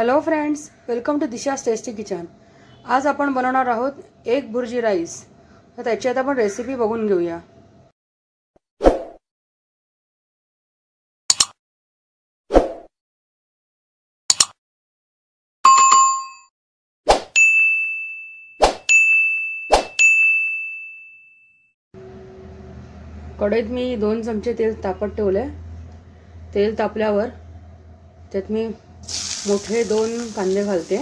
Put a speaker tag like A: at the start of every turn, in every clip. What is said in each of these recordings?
A: Hello friends, welcome to Disha's tasty kitchen. आज आपण बनवणार आहोत एग भुर्जी राईस। तर त्याची आता आपण रेसिपी बघून घेऊया। कढईत मी 2 चमचे तेल तापत ठेवले। तेल तापल्यावर त्यात मी मोठे 2 कांदे घालते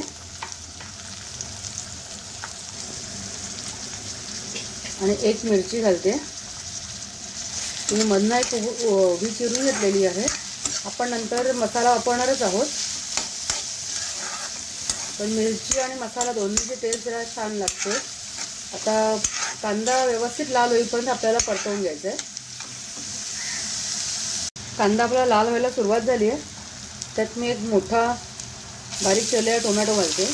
A: आणि 1 मिरची घालते। मी मधनं एक उभी चिरून घेतलेली आहे। आपण नंतर मसाला वापरणारच आहोत, पण मिरची आणि मसाला दोन्हीचे टेस्ट जरा छान लागते। आता कांदा व्यवस्थित लाल होईपर्यंत आपल्याला परतवून घ्यायचा आहे। कांदा आपला लाल व्हायला सुरुवात झाली आहे। त्यात मी एक मोठा बारीक चिरलेला टोमॅटो घालते।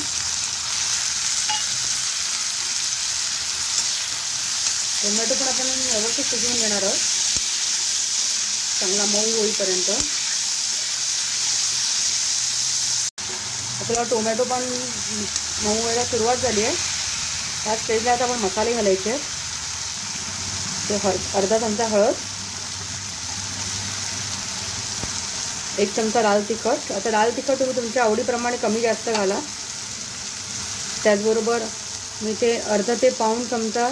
A: टोमॅटो पण आपण व्यवस्थित शिजवून घेणार आहोत, चांगला मऊ होईपर्यंत। आपला टोमॅटो पण मऊ व्हायला सुरुवात झाली आहे। त्या स्टेजला आता आपण मसाले घालायचे। ते अर्धा चमचा हळद, 1 चमचा लाल तिखट। आता लाल तिखट तुम्ही तुमच्या आवडीप्रमाणे कमी जास्त घाला। त्याचबरोबर मी ते अर्धा ते पाऊण चमचा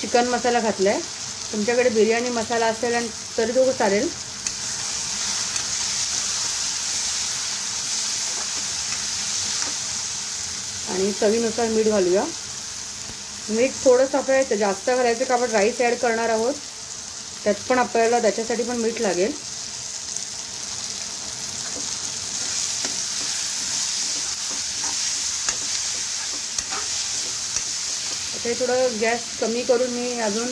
A: चिकन मसाला घातलाय। तुमच्याकडे बिर्याणी मसाला असेल तरी तो चालेल। आणि चवीनुसार मीठ घालूया। मीठ थोडंसं आपल्याला जास्त घालायचं, का आपण राईस ॲड करणार आहोत। त्यात पण आपल्याला त्याच्यासाठी पण मीठ लागेल। ते थोडं गॅस कमी करून मी अजून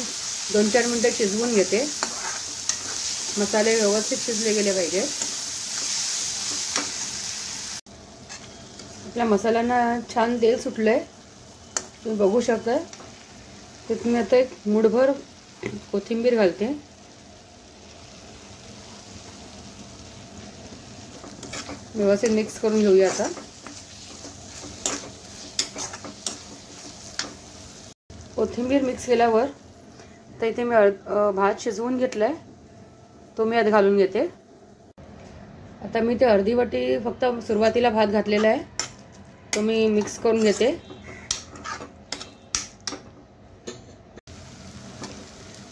A: 2-4 मिनिटं शिजवून घेते। मसाले व्यवस्थित शिजले गेले पाहिजे। आपल्या मसाल्यांना छान तेल सुटलंय, तुम्ही बघू शकता। तर मी आता एक मुठभर कोथिंबीर घालते। व्यवस्थित मिक्स करून घेऊया। आता कोथिंबीर मिक्स केल्यावर तर इथे मी भात शिजवून घेतलाय, तो मी आत घालून घेते। आता मी ते अर्धी वाटी फक्त सुरुवातीला भात घातलेला आहे, तो मी मिक्स करून घेते।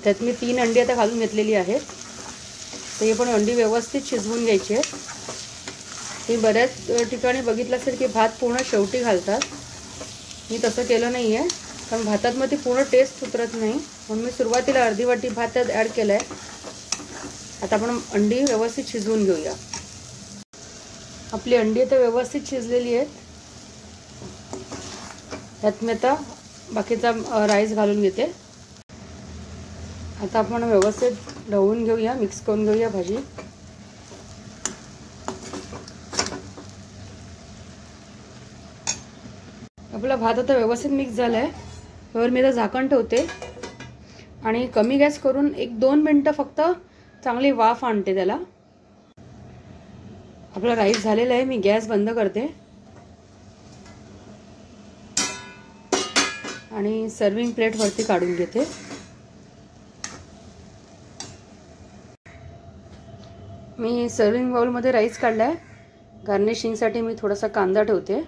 A: त्यात मी 3 अंडी आता घालून घेतलेली आहेत। तर हे पण अंडी व्यवस्थित शिजवून घ्यायची आहेत। मी बऱ्याच ठिकाणी बघितलं असेल की भात पूर्ण शेवटी घालतात, मी तसं केलं नाही आहे, कारण भातात मध्ये पूर्ण टेस्ट उतरत नाही, म्हणून मी सुरुवातीला अर्धी वाटी भात त्यात ॲड केला आहे। आता आपण अंडी व्यवस्थित शिजवून घेऊया। आपली अंडी आता व्यवस्थित शिजलेली आहेत। त्यात मी आता बाकीचा राईस घालून घेते। आता आपण व्यवस्थित ढवळून घेऊया, मिक्स करून घेऊया भाजी। आपला भात आता व्यवस्थित मिक्स झाला आहे। त्यावर मी आता झाकण ठेवते आणि कमी गॅस करून 1-2 मिनिटं फक्त चांगली वाफ आणते त्याला। आपला राईस झालेला आहे, मी गॅस बंद करते आणि सर्विंग प्लेटवरती काढून घेते। मी सर्विंग बाउलमध्ये राईस काढलाय। गार्निशिंगसाठी मी थोडासा कांदा ठेवते,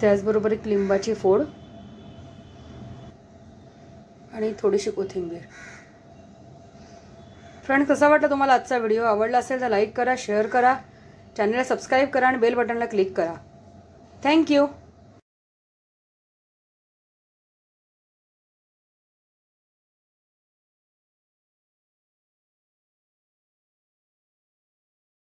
A: त्याचबरोबर एक लिंबाची फोड आणि थोडीशी कोथिंबीर। फ्रेंड्स, कसा वाटला तुम्हाला आजचा व्हिडिओ? आवडला असेल तर लाईक करा, शेअर करा, चॅनलला सबस्क्राईब करा आणि बेल बटनला क्लिक करा। थँक्यू।